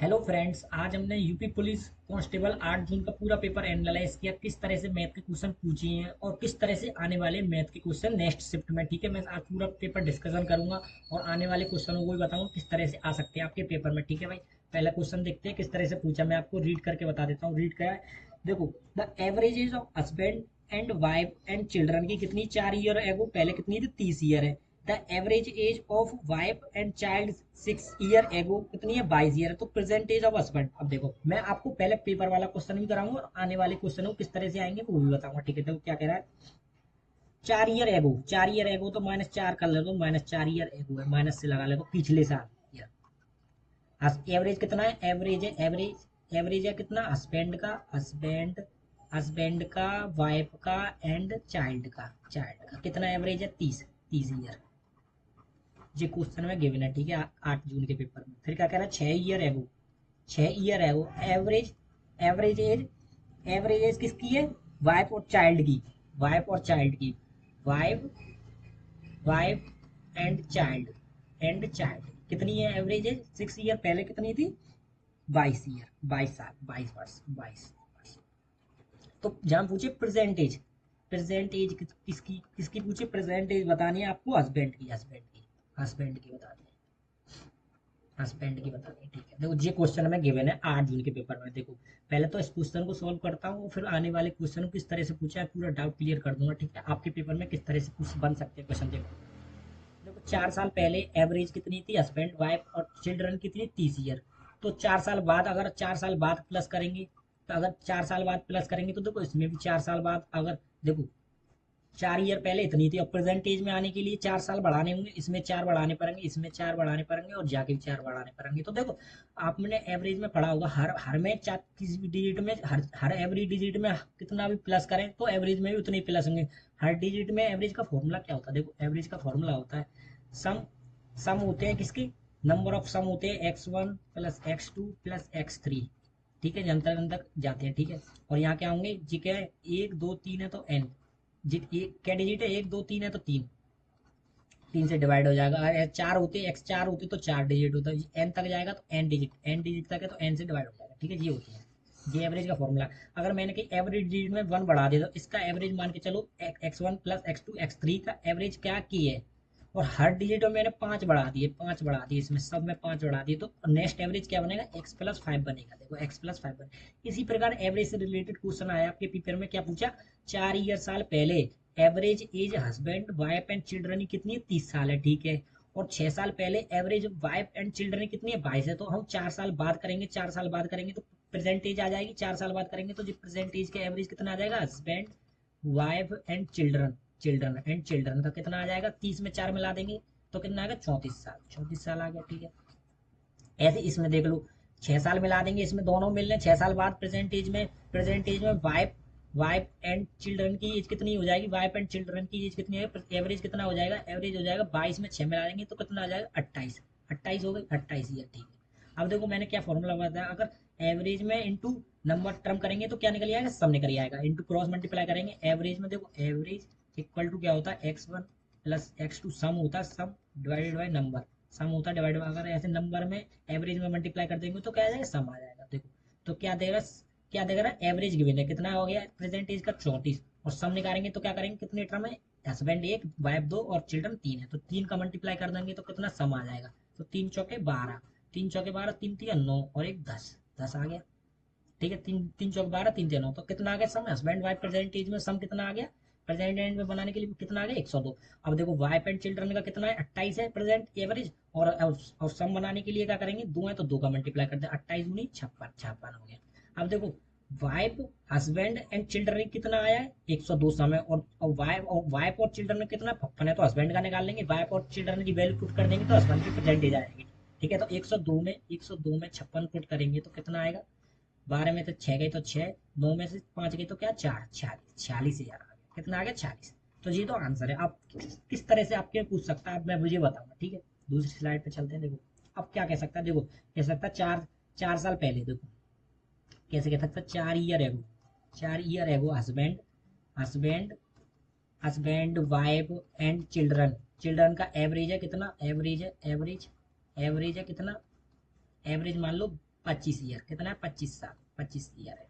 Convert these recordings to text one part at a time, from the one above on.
Hello friends, आज हमने UP police constable 8 जून का पूरा पेपर एनालाइज किया। किस तरह से मैथ के क्वेश्चन पूछे हैं और किस तरह से आने वाले मैथ के क्वेश्चन नेक्स्ट शिफ्ट में। ठीक है, मैं आज पूरा पेपर डिस्कशन करूंगा और आने वाले क्वेश्चनों को भी बताऊंगा किस तरह से आ सकते हैं आपके पेपर में। ठीक है भाई, पहला क्वेश्चन देखते हैं किस तरह से पूछा। मैं आपको रीड करके बता देता हूँ। रीड क्या है, देखो। The average age of husband and wife and children की कितनी 4 ईयर एगो पहले कितनी थी, 30 ईयर है। The average age of wife and child 6 year ago कितनी है, 22 ईयर है। तो प्रेजेंट एज ऑफ हस्बैंड, अब देखो मैं आपको पहले पेपर वाला क्वेश्चन भी कराऊंगा और आने वाले क्वेश्चन को किस तरह से आएंगे वो भी बताऊंगा। ठीक है, तो क्या कह रहा है, 4 ईयर एगो, 4 ईयर एगो तो -4 कर ले, तो -4 ईयर एगो है, माइनस से लगा ले तो पिछले साल ईयर। एवरेज कितना है, एवरेज है, एवरेज है कितना, हस्बैंड का, हस्बैंड का, वाइफ का एंड चाइल्ड का कितना एवरेज है, 30 ईयर। ये क्वेश्चन में गिवन है। ठीक है, 8 जून के पेपर में। फिर क्या कह रहा है, 6 year ago, 6 year ago average, average age, average age किसकी है, वाइफ और चाइल्ड की, वाइफ और चाइल्ड की, वाइफ, वाइफ एंड चाइल्ड कितनी है एवरेज एज, 6 ईयर पहले कितनी थी, 22 ईयर, 22 साल, 22 वर्ष, 22 वर्ष। तो जहां पूछे प्रेजेंटेज, प्रेजेंटेज किसकी किसकी पूछे, प्रेजेंटेज बतानी है आपको, हस्बैंड की बतानी है, हस्बैंड की बतानी है। ठीक है, देखो ये क्वेश्चन में गिवन है 8 जून के पेपर में। देखो पहले तो इस क्वेश्चन को सॉल्व करता हूँ, फिर आने वाले क्वेश्चन को किस तरह से पूछा है पूरा डाउट क्लियर कर दूंगा। ठीक है, आपके पेपर में किस तरह से कुछ बन सकते हैं क्वेश्चन। देखो, देखो 4 साल पहले एवरेज कितनी थी, हस्बैंड वाइफ और चिल्ड्रन कितनी, 30 ईयर। तो 4 साल बाद, अगर 4 साल बाद प्लस करेंगे, तो अगर 4 साल बाद प्लस करेंगे तो देखो इसमें भी 4 साल बाद, अगर देखो 4 ईयर पहले इतनी थी और प्रेजेंटेज में आने के लिए 4 साल बढ़ाने होंगे, इसमें 4 बढ़ाने पड़ेंगे, इसमें 4 बढ़ाने पड़ेंगे और जाके भी 4 बढ़ाने पड़ेंगे। तो देखो आपने एवरेज में पढ़ा होगा, हर में चार, किसी भी डिजिट में, हर एवरी डिजिट में कितना भी प्लस करें तो एवरेज में भी उतने ही प्लस होंगे। हर डिजिट में एवरेज का फॉर्मूला क्या होता है, देखो एवरेज का फॉर्मूला होता है सम, सम होते हैं किसके, नंबर ऑफ सम होते हैं x1 plus x2 plus x3। ठीक है, जन तक जाते हैं। ठीक है, और यहाँ क्या होंगे जी, क्या है 1 2 3 है तो n, क्या डिजिट है, 1 2 3 है तो तीन, तीन से डिवाइड हो जाएगा। अगर चार होते, एक्स चार होते तो 4 डिजिट होता है, एन तक जाएगा तो एन डिजिट तक है तो एन से डिवाइड हो जाएगा। ठीक है, ये होती है, ये एवरेज का फॉर्मूला। अगर मैंने कही एवरेज डिजिट में 1 बढ़ा दिया तो इसका एवरेज मान के चलो, x1 प्लस x2 x3 का एवरेज क्या की है। और हर डिजिट में मैंने 5 बढ़ा दिए, इसमें सब में 5 बढ़ा दिए, तो नेक्स्ट एवरेज क्या बनेगा, x+5 बनेगा। देखो x+5 बनेगा। इसी प्रकार एवरेज से रिलेटेड क्वेश्चन आया आपके पेपर में, क्या पूछा, 4 साल पहले average age husband wife and children की कितनी है, 30 साल है। ठीक है, और 6 साल पहले एवरेज वाइफ एंड चिल्ड्रन की कितनी है, 22 है। तो हम 4 साल बाद करेंगे, 4 साल बाद करेंगे तो प्रेजेंटेज आ जाएगी, 4 साल बाद करेंगे तो जो प्रेजेंटेज का एवरेज कितना आ जाएगा, husband wife and children, children का कितना आ जाएगा, 30 में 4 मिला देंगे तो कितना आ गया, 34 साल, 34 साल आ गया। ठीक है, ऐसे इसमें देख लो, 6 साल मिला देंगे, इसमें दोनों मिल रहे हैं। 6 साल बाद प्रेजेंटेज में वाइफ, वाइफ एंड चिल्ड्रन की एज कितनी हो जाएगी, वाइफ एंड चिल्ड्रन की एज कितनी है, एवरेज कितना हो जाएगा, एवरेज हो जाएगा 22 में 6 मिला देंगे तो कितना आ जाएगा, 28, 28 हो गई, 28 ईयर। ठीक है, अब देखो मैंने क्या फॉर्मूला बताया, अगर एवरेज में इंटू नंबर टर्म करेंगे तो क्या निकल आएगा, सब निकल आएगा, इंटू क्रॉस मल्टीप्लाई करेंगे एवरेज में। देखो एवरेज इक्वल टू क्या होता है, x1 प्लस x2, सम होता है, सम डिवाइडेड बाई नंबर, सम होता है डिवाइडेड, अगर ऐसे नंबर में एवरेज में मल्टीप्लाई कर देंगे तो क्या आ जाएगा, सम आ जाएगा। देखो तो क्या देगा, क्या देगा ना, एवरेज गिवन है, कितना हो गया प्रेजेंटेज का, 34, और सम निकालेंगे तो क्या करेंगे, कितने टर्म है, हस्बैंड एक, वाइफ दो और चिल्ड्रन तीन है, तो तीन का मल्टीप्लाई कर देंगे तो कितना सम आ जाएगा। तो 3 चौके 12, 3 चौके 12, 3 3 9 और एक 10, 10 आ गया। ठीक है, तीन तीन चौक 12, 3 3 9, तो कितना आ गया सम, हस्बैंड वाइफ प्रेजेंटेज में सम कितना आ गया, प्रेजेंट एंड में बनाने के लिए कितना आ गया, 102। अब देखो वाइफ एंड चिल्ड्रन का कितना है, 28 है प्रेजेंट एवरेज, और सम बनाने के लिए क्या करेंगे, दो है तो दो का मल्टीप्लाई कर दे, 28 दूनी 56, 56 हो गया। अब देखो वाइफ, हस्बैंड एंड चिल्ड्रन कितना आया है, 102 सम है, और वाइफ और चिल्ड्रन में कितना 55 है, तो हस्बैंड का निकाल लेंगे, वाइफ और चिल्ड्रन की वैल्यू पुट कर देंगे तो हस्बैंड की प्रेजेंटेज आएगी। ठीक है, तो 102 में 56 पुट करेंगे तो कितना आएगा, 12 में से 6 गई तो 6, 9 में से 5 गई तो क्या 4, 46, 46 हजार आ गया, कितना आ गया 46। तो ये तो आंसर है। आप किस तरह से आपके पूछ सकता है, अब मैं मुझे बताऊंगा। ठीक है, दूसरी स्लाइड पे चलते हैं। देखो अब क्या कह सकता है, देखो कह सकता है चार, 4 साल पहले, देखो कैसे कह सकता है, 4 year ago, 4 year ago husband, husband husband wife and children, children का एवरेज है कितना, एवरेज है, एवरेज है कितना, एवरेज मान लो 25 ईयर, कितना है 25 साल, 25 ईयर है,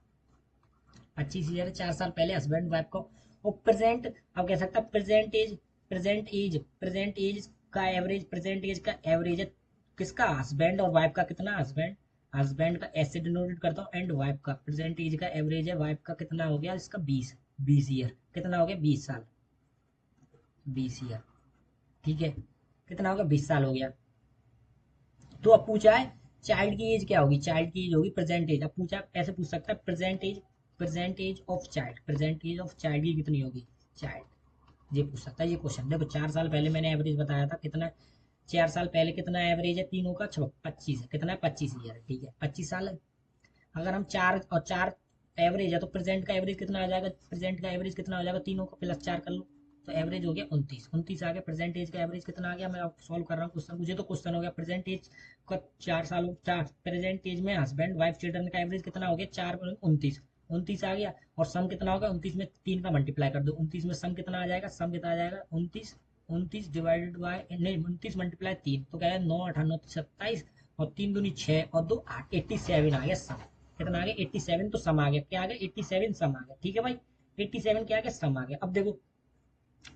25 ईयर है, 4 साल पहले हस्बैंड वाइफ को। और प्रेजेंट, अब कह सकता है प्रेजेंट एज, प्रेजेंट एज का एवरेज, प्रेजेंट एज का एवरेज है किसका, हस्बैंड और वाइफ का, कितना हस्बैंड, हस्बैंड का ऐसे डिनोटेड करता हूँ, एंड वाइफ का, प्रेजेंट एज का एवरेज है वाइफ का, कितना हो गया इसका 20, 20 ईयर, कितना हो गया 20 साल, 20 ईयर, ठीक है, कितना हो गया 20 साल हो गया। तो अब पूछा है चाइल्ड की एज क्या होगी, चाइल्ड की एज होगी प्रेजेंट एज, अब पूछा ऐसे पूछ सकता है present age, present age of child, present age of child की कितनी होगी, चाइल्ड, ये पूछ सकता है ये क्वेश्चन। देखो 4 साल पहले मैंने एवरेज बताया था कितना, 4 साल पहले कितना एवरेज है तीनों का, 25 है, कितना है 25 ईयर, ठीक है 25 साल है। अगर हम 4 एवरेज है तो प्रेजेंट का एवरेज कितना आ जाएगा, प्रेजेंट का एवरेज कितना हो जाएगा, तीनों का +4 कर लो, तो एवरेज हो गया 29, 29 आ गया, प्रेजेंट एज का एवरेज कितना आ गया, मैं आप सॉल्व कर रहा हूँ क्वेश्चन, मुझे तो क्वेश्चन हो गया प्रेजेंट एज का 4 सालों, 4 प्रेजेंट एज में हस्बैंड वाइफ चिल्ड्रन का एवरेज कितना हो गया, 4 29 आ गया, और सम कितना होगा 29 में 3 का मल्टीप्लाई कर दो, 29 में सम कितना आ जाएगा, सम कितना आ जाएगा 29, 29 डिवाइडेड बाय, नहीं 29 मल्टीप्लाई 3 तो क्या है 9 8 9 27, और 3 दूनी 6 और 2 8, 87 आ गया सम, कितना आ गया 87, तो सम आ गया, क्या आ गया 87 सम आ गया, ठीक है भाई 87 क्या आ गया सम आ गया। अब देखो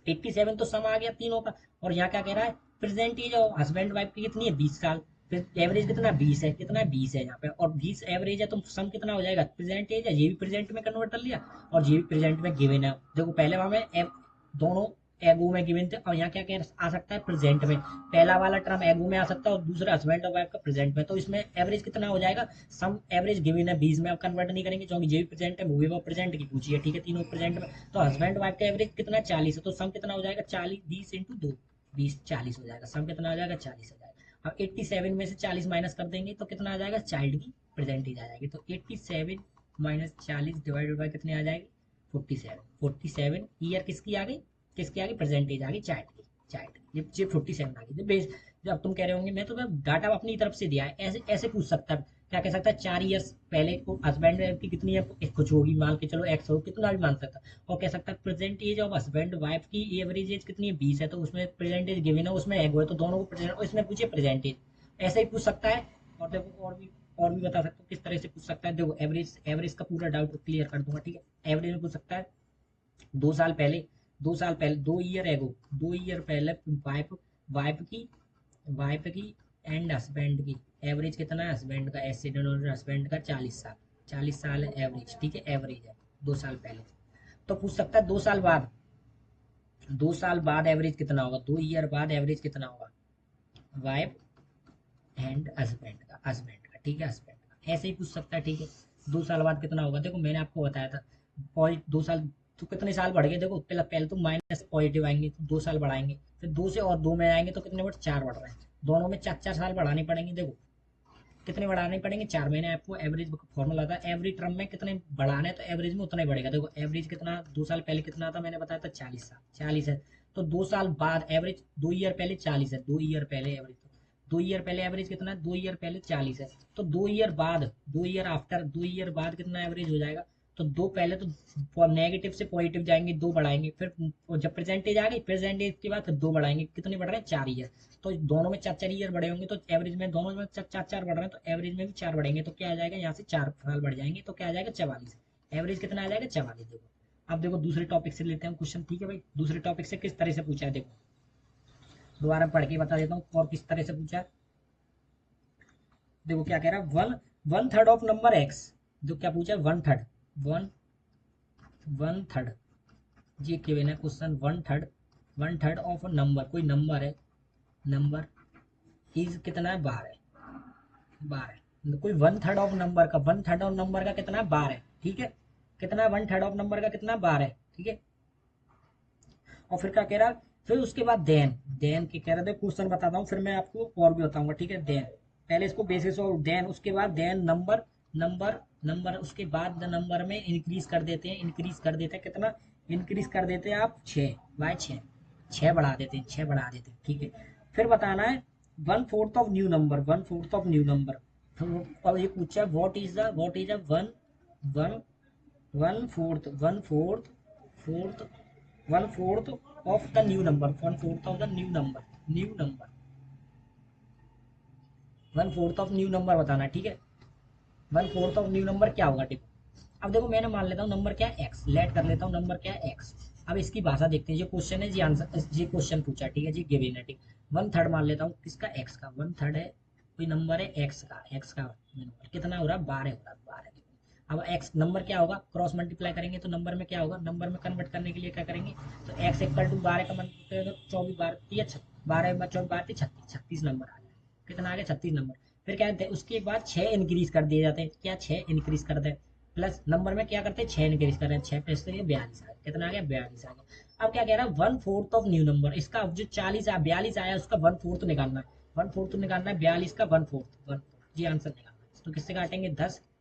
87 तो सम आ गया तीनों का, और यहाँ क्या कह रहा है प्रेजेंट एज और हस्बैंड वाइफ की कितनी है 20 साल, फिर एवरेज कितना 20 है, कितना है 20 है यहाँ पे, और 20 एवरेज है तो सम कितना हो जाएगा, प्रेजेंट एज है ये भी प्रेजेंट में कन्वर्ट कर लिया, और ये भी प्रेजेंट में गिवन है। देखो पहले हमें दोनों एगो में गिवन थे, और यहाँ क्या कह आ सकता है प्रेजेंट में, पहला वाला टर्म एगो में आ सकता है और दूसरा हस्बैंड और वाइफ का प्रेजेंट में, तो इसमें एवरेज कितना हो जाएगा, सम एवरेज गिवन है 20 में, आप कन्वर्ट नहीं करेंगे क्योंकि ये भी प्रेजेंट है वो भी प्रेजेंट की पूछी है, ठीक है तीनों प्रेजेंट में, तो हस्बैंड वाइफ का एवरेज कितना है 40 है, तो सम कितना हो जाएगा 40, 20 इंटू 2, 20 40 हो जाएगा, सम कितना आ जाएगा 40 हो जाएगा। अब 87 में से 40 माइनस कर देंगे तो कितना आ जाएगा, चाइल्ड की प्रेजेंटेज आ जाएगी, तो 87 माइनस 40 डिवाइडेड बाय कितने आ जाएगी 47, 47 ईयर किसकी आ गई, किसकी आ गई प्रेजेंटेज आ गई चाइल्ड की, चाइल्ड ये 47 आ गई। बेस जब तुम कह रहे होंगे मैं तो डाटा अपनी तरफ से दिया है, ऐसे ऐसे पूछ सकता है, क्या कह सकता है 4 ईयर्स पहले को हस्बैंड की कितनी है कुछ होगी, मान के चलो एक्स हो, कितना भी मान सकता है, और कह सकता है present age of husband wife की एवरेज एज कितनी है 20 है, तो उसमें प्रेजेंट एज गिवन है उसमें एगो है, तो दोनों को प्रेजेंट, इसमें पूछे प्रेजेंट एज, ऐसे ही पूछ सकता है। और देखो और भी बता सकता हूँ किस तरह से पूछ सकता है, देखो एवरेज, एवरेज का पूरा डाउट क्लियर कर दूंगा, ठीक है एवरेज में पूछ सकता है 2 साल पहले, 2 साल पहले 2 ईयर एगो, 2 ईयर पहले वाइफ, वाइफ की, वाइफ की एंड हस्बैंड की एवरेज कितना है, हस्बैंड का ऐसे डिनोमिनेटर हस्बैंड का 40 साल, 40 साल है एवरेज, ठीक है एवरेज है 2 साल पहले। तो पूछ सकता है 2 साल बाद, 2 साल बाद एवरेज कितना होगा, 2 ईयर बाद एवरेज कितना होगा वाइफ एंड हस्बैंड का, हस्बैंड का ठीक है हस्बैंड का, ऐसे ही पूछ सकता है, ठीक है 2 साल बाद कितना होगा। देखो मैंने आपको बताया था पॉइंट 2 साल, तो कितने साल बढ़ गए, देखो पहले पहले तो माइनस से पॉजिटिव आएंगे तो 2 साल बढ़ाएंगे, फिर 2 से और 2 में आएंगे तो कितने बढ़ 4 बढ़ रहे हैं, दोनों में 4 4 साल बढ़ाने पड़ेंगे। देखो कितने बढ़ाने पड़ेंगे 4, मैंने आपको एवरेज फॉर्मूला था, एवरी टर्म में कितने बढ़ाने तो एवरेज में उतना ही बढ़ेगा। देखो एवरेज कितना 2 साल पहले कितना था मैंने बताया था 40 साल, 40 है, तो 2 साल बाद एवरेज 2 ईयर पहले 40 है, 2 ईयर पहले एवरेज, 2 ईयर पहले एवरेज कितना है 2 ईयर पहले 40 है, तो 2 ईयर बाद, 2 ईयर आफ्टर, 2 ईयर बाद कितना एवरेज हो जाएगा, तो दो पहले तो नेगेटिव से पॉजिटिव जाएंगे, 2 बढ़ाएंगे, फिर जब प्रेजेंटेज आ गई प्रेजेंटेज के बाद फिर 2 बढ़ाएंगे, कितने बढ़ रहे हैं 4 ईयर, तो दोनों में 4 4 ईयर बढ़े होंगे, तो एवरेज में दोनों में 4 4 बढ़ रहे हैं, तो एवरेज में भी 4 बढ़ेंगे, तो क्या आ जाएगा यहाँ से 4 साल बढ़ जाएंगे, तो क्या आ जाएगा 44, एवरेज कितना आ जाएगा 44। देखो अब देखो दूसरे टॉपिक से लेते हैं क्वेश्चन, ठीक है भाई दूसरे टॉपिक से किस तरह से पूछा है, देखो दोबारा पढ़ के बता देता हूँ और किस तरह से पूछा है। देखो क्या कह रहा है, one third of number x, जो क्या पूछा है 1/3, वन 1/3, ये गिवन है क्वेश्चन 1/3, 1/3 ऑफ नंबर, कोई नंबर है, नंबर इज कितना है 12 है, 12 कोई 1/3 ऑफ नंबर का, 1/3 ऑफ नंबर का कितना है 12 है, ठीक है कितना है 1/3 ऑफ नंबर का कितना 12 है, ठीक है। और फिर क्या कह रहा है, फिर उसके बाद देन, देन के कह रहे थे क्वेश्चन बताता हूँ फिर मैं आपको और भी बताऊंगा, ठीक है देन पहले इसको बेसिस और देन उसके बाद देन नंबर, नंबर नंबर उसके बाद नंबर में इंक्रीज कर देते हैं, इंक्रीज कर देते हैं कितना, इंक्रीज कर देते हैं आप 6 बाय 6, 6 बढ़ा देते हैं, 6 बढ़ा देते हैं, ठीक है। फिर बताना है 1/4 of new number, 1/4 of new number, और ये पूछा what is a one, one 1/4, 1/4, 1/4 of the new number, 1/4 of the new number, new number 1/4 of new number बताना, ठीक है 1/4 ऑफ न्यू नंबर क्या होगा देखो। अब देखो मैंने मान लेता हूँ नंबर क्या है एक्स, लेट कर लेता हूँ नंबर क्या है एक्स। अब इसकी भाषा देखते हैं, ये क्वेश्चन है जी, आंसर ये क्वेश्चन पूछा, ठीक है जी, गिवन है, ठीक। 1/3 मान लेता हूँ किसका, एक्स का। 1/3 है कोई नंबर है एक्स का, एक्स का नंबर कितना हो रहा है, 12 हो रहा है, 12। अब एक्स नंबर क्या होगा, क्रॉस मल्टीप्लाई करेंगे तो नंबर में क्या होगा, नंबर में कन्वर्ट करने के लिए क्या करेंगे, तो एक्स इक्वल टू 12 का मतलब करेंगे 24 12 या 12 24 12 36, 36 नंबर आ गया। कितना आ गया, 36 नंबर। फिर क्या कहते हैं उसके बाद 6 इंक्रीज कर दिए जाते हैं, क्या 6 इंक्रीज कर दे, प्लस नंबर में क्या करते हैं 6 इंक्रीज कर रहे हैं, 6 प्लस 42 आ गया। कितना आ गया, 42 आ गया। अब क्या कह रहा है, 1/4 ऑफ न्यू नंबर, इसका जो 42 आया उसका 1/4 निकालना है, 1/4 निकालना है 42 का 1/4, 1/4 जी आंसर निकालना है। तो किससे काटेंगे,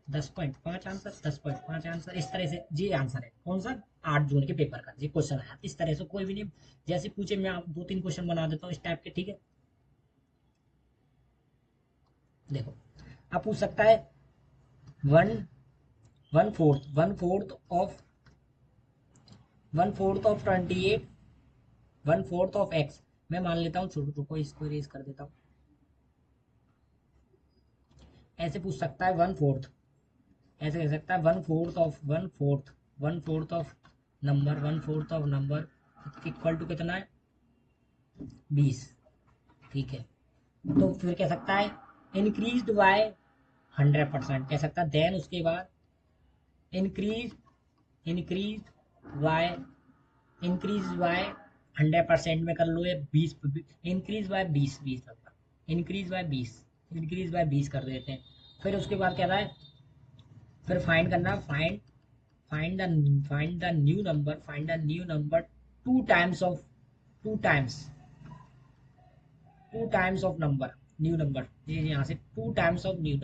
10.5 आंसर, 10.5 आंसर। इस तरह से जी आंसर है कौन सा, 8 जून के पेपर का जी क्वेश्चन आया इस तरह से, कोई भी नहीं जैसे पूछे मैं आप 2-3 क्वेश्चन बना देता हूँ इस टाइप के, ठीक है। देखो आप पूछ सकता है one one fourth of 28, 1/4 of x. मैं मान लेता हूँ, छोटू रुको इसको इरेज कर देता हूँ। ऐसे पूछ सकता है 1/4, ऐसे कह सकता है 1/4 of number, 1/4 of number equal to कितना है, 20, ठीक है। तो फिर कह सकता है इंक्रीज बाय 100%, कह सकता है देन उसके बाद increase increase by increase by 100% में कर लो, या 20, increase by 20 increase by 20, increase by 20 कर देते हैं। फिर उसके बाद क्या रहा है, फिर फाइंड करना, find the new number two times of two times two times of number, new number, ये यहाँ से two times of new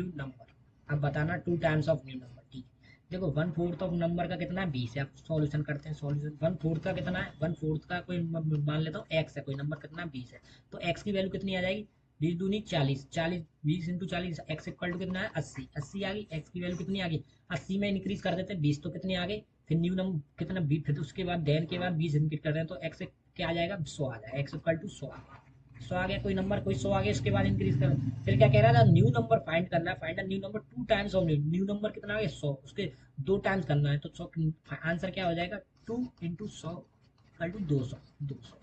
number. अब बताना two times of new number, ठीक है। देखो 1/4 ऑफ नंबर का कितना है, 20 है। आप सॉल्यूशन करते हैं, सॉल्यूशन 1/4 का कितना है, 1/4 का कोई मान लेता हूँ एक्स है, कोई नंबर कितना 20 है, तो एक्स की वैल्यू कितनी आ जाएगी, 20 दूनी 40, 40 20 × 40, एक्स इक्वल टू कितना है 80, 80 आ गई। एक्स की वैल्यू कितनी आ गई, 80 में इंक्रीज कर देते हैं 20, तो कितनी आ गई, फिर न्यू नंबर कितना 20, फिर उसके बाद देन के बाद 20 इंक्रीज कर रहे हैं तो एक्स क्या आ जाएगा, 100 आ जाएगा, एक्स इक्वल टू 100 आ गया। 100 आ गया, कोई नंबर कोई 100 आ गया, उसके बाद इंक्रीज कर। फिर क्या कह रहा था, न्यू नंबर फाइंड करना है, find new number two times of new number कितना आ गया 100, उसके 2 टाइम्स करना है, तो 100 आंसर क्या हो जाएगा, 2 × 100 इक्वल टू 200।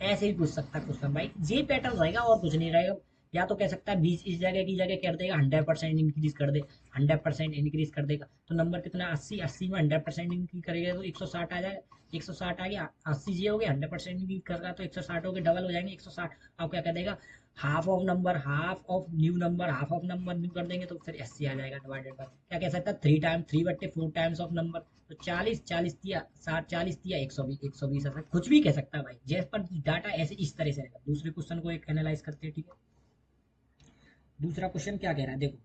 ऐसे ही पूछ सकता है क्वेश्चन भाई, ये पैटर्न रहेगा और कुछ नहीं रहेगा। या तो कह सकता है 20 इस जगह की जगह कर देगा, 100% इंक्रीज कर दे, 100% इंक्रीज कर देगा, तो नंबर कितना 80, 80 में 100% इंक्रीज करेगा तो 160 आ जाएगा, 160 आ गया, 80 ये हो गया, 100% इंक्रीज कर रहा तो 160 हो गए, डबल हो जाएंगे 160। अब क्या कर देगा, हाफ ऑफ नंबर न्यू कर देंगे तो फिर 80 आ जाएगा, डिवाइडेड बाय क्या कह सकता है 3 टाइम्स ऑफ नंबर, तो 40 दिया 60, 40 दिया 120, 120 ऐसा कुछ भी कह सकता है भाई, जैसे पर डाटा ऐसे इस तरह से रहेगा। दूसरे क्वेश्चन को एक एनालाइज करते हैं, ठीक है। दूसरा क्वेश्चन क्या कह रहा है देखो,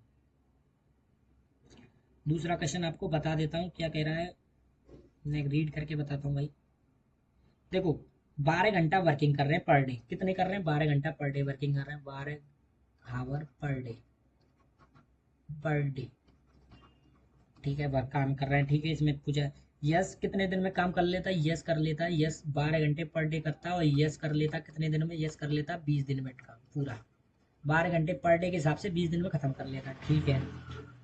दूसरा क्वेश्चन आपको बता देता हूँ क्या कह रहा है, मैं रीड करके बताता हूँ भाई। देखो 12 घंटा वर्किंग कर रहे हैं पर डे, कितने कर रहे हैं, 12 घंटा पर डे वर्किंग कर रहे हैं, 12 आवर पर डे, ठीक है, वर्क काम कर रहे हैं, ठीक है। इसमें पूछा यस कितने दिन में काम कर लेता है, यस कर लेता है, यस 12 घंटे पर डे करता है, और यस कर लेता कितने दिन में, यस कर लेता 20 दिन में काम पूरा, 12 घंटे पर डे के हिसाब से 20 दिन में खत्म कर लेता है, ठीक है।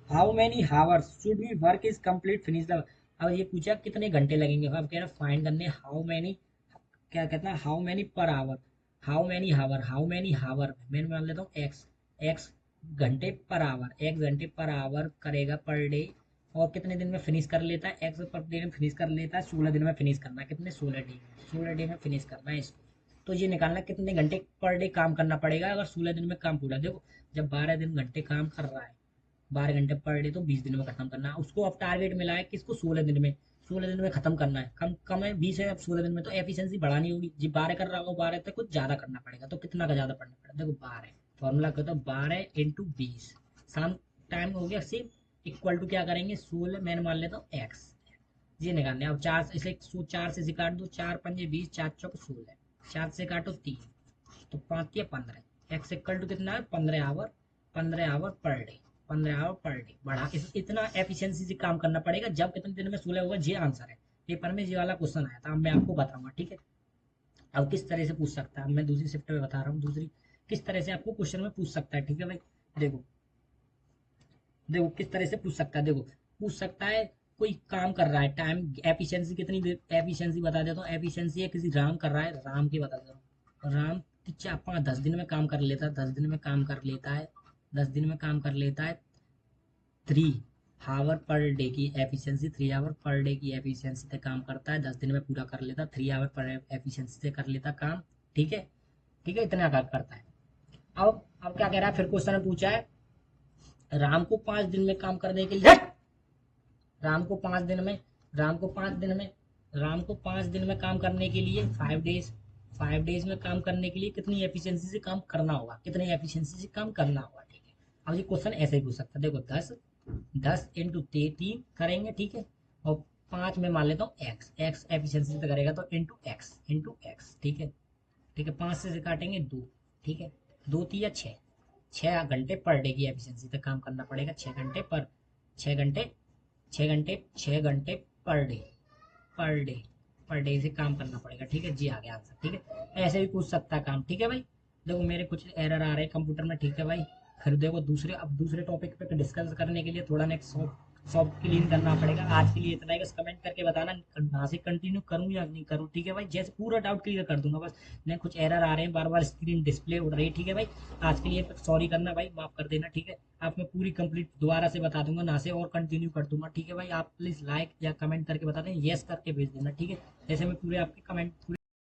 How many hours should we work is complete finish the, अब ये पूछा कितने घंटे लगेंगे, अब कह रहा फाइंड करने हाउ मेनी, क्या कहता है how many per hour, how many hour मैं मान लेता हूँ एक्स, एक्स घंटे पर आवर, एक्स घंटे पर आवर करेगा पर डे, और कितने दिन में फिनिश कर लेता है, एक्स पर डे में फिनिश कर लेता है 16 दिन में फिनिश करना है, कितने 16 डे में, 16 डे में फिनिश करना है इसको। तो ये निकालना कितने घंटे पर डे काम करना पड़ेगा अगर 16 दिन में काम पूरा। देखो जब 12 घंटे काम कर रहा है, 12 घंटे पर डे, तो 20 दिन में खत्म करना है उसको। अब टारगेट मिला है किसको, 16 दिन में, 16 दिन में खत्म करना है, कम कम है 20 है, अब 16 दिन में तो एफिशिएंसी बढ़ानी होगी जी, 12 कर रहा हो 12 तक कुछ ज्यादा करना पड़ेगा, तो कितना का ज्यादा पड़ना पड़ेगा, देखो 12 फॉर्मूला कहता है 12 × 20, शाम टाइम हो गया सिर्फ, इक्वल टू क्या करेंगे 16, मैंने मान लेता हूँ एक्स, ये निकालने। अब 4 इसे 4 से काट दो, 4×5 = 20, 4×4 = 16, 4 से काटो 3, तो 5×3 = 15, एक्स इक्वल टू कितना है 15 hour, 15 hour per day, 15 hour per day बढ़ा इतना एफिशिएंसी से काम करना पड़ेगा, जब कितने दिन में 16 होगा, ये आंसर है पेपर में, ये वाला क्वेश्चन आया था, अब मैं आपको बताऊंगा, ठीक है। अब किस तरह से पूछ सकता है, मैं दूसरी शिफ्ट में बता रहा हूँ, दूसरी किस तरह से आपको क्वेश्चन में पूछ सकता है, ठीक है भाई। देखो देखो किस तरह से पूछ सकता है, देखो पूछ सकता है कोई काम कर रहा है, टाइम एफिशिएंसी कितनी देर, एफिशिएंसी बता देता हूँ, एफिशिएंसी है किसी राम कर रहा है, राम की बता देता हूँ, राम 10 दिन में काम कर लेता है, 10 दिन में काम कर लेता है, 10 दिन में काम कर लेता है 3 आवर पर डे की एफिशिएंसी, 3 आवर पर डे की एफिशिएंसी से काम करता है, 10 दिन में पूरा कर लेता, 3 आवर पर एफिशिएंसी से कर लेता काम, ठीक है, ठीक है, इतना काम करता है। अब क्या कह रहा है, फिर क्वेश्चन में पूछा है राम को 5 दिन में काम करने के लिए, राम को 5 दिन में, राम को 5 दिन में, राम को 5 दिन में काम करने के लिए 5 डेज, 5 डेज में काम करने के लिए कितनी एफिशिएंसी से काम करना होगा, कितनी एफिशिएंसी से काम करना होगा, ठीक है। अब ये क्वेश्चन ऐसे ही पूछ सकता है, देखो 10 10 इंटू 3 करेंगे, ठीक है, और 5 में मान लेता हूँ एक्स, एक्स एफिशिएंसी से करेगा तो इंटू एक्स, ठीक है, ठीक है, 5 से काटेंगे 2, ठीक है, 2 3 या 6, 6 घंटे पर डे की एफिशिएंसी से काम करना पड़ेगा, 6 घंटे पर, 6 घंटे, 6 घंटे, 6 घंटे per day, per day, per day से काम करना पड़ेगा, ठीक है जी, आ गया आंसर, ठीक है, ऐसे भी पूछ सकता है काम, ठीक है भाई। देखो मेरे कुछ एरर आ रहे हैं कंप्यूटर में, ठीक है भाई। फिर देखो दूसरे, अब दूसरे टॉपिक पे डिस्कस करने के लिए थोड़ा नेक्स्ट सॉफ्ट क्लीन करना पड़ेगा, आज के लिए इतना ही, बस कमेंट करके बताना कहाँ से कंटिन्यू करूँ या नहीं करूँ, ठीक है भाई, जैसे पूरा डाउट क्लियर कर दूंगा, बस नहीं कुछ एरर आ रहे हैं, बार बार स्क्रीन डिस्प्ले उड़ रही है, ठीक है भाई। आज के लिए सॉरी करना भाई, माफ कर देना, ठीक है। आप मैं पूरी कंप्लीट दोबारा से बता दूंगा ना से, और कंटिन्यू कर दूंगा, ठीक है भाई। आप प्लीज लाइक या कमेंट करके बता दें, यस करके भेज देना, ठीक है, जैसे मैं पूरे आपके कमेंट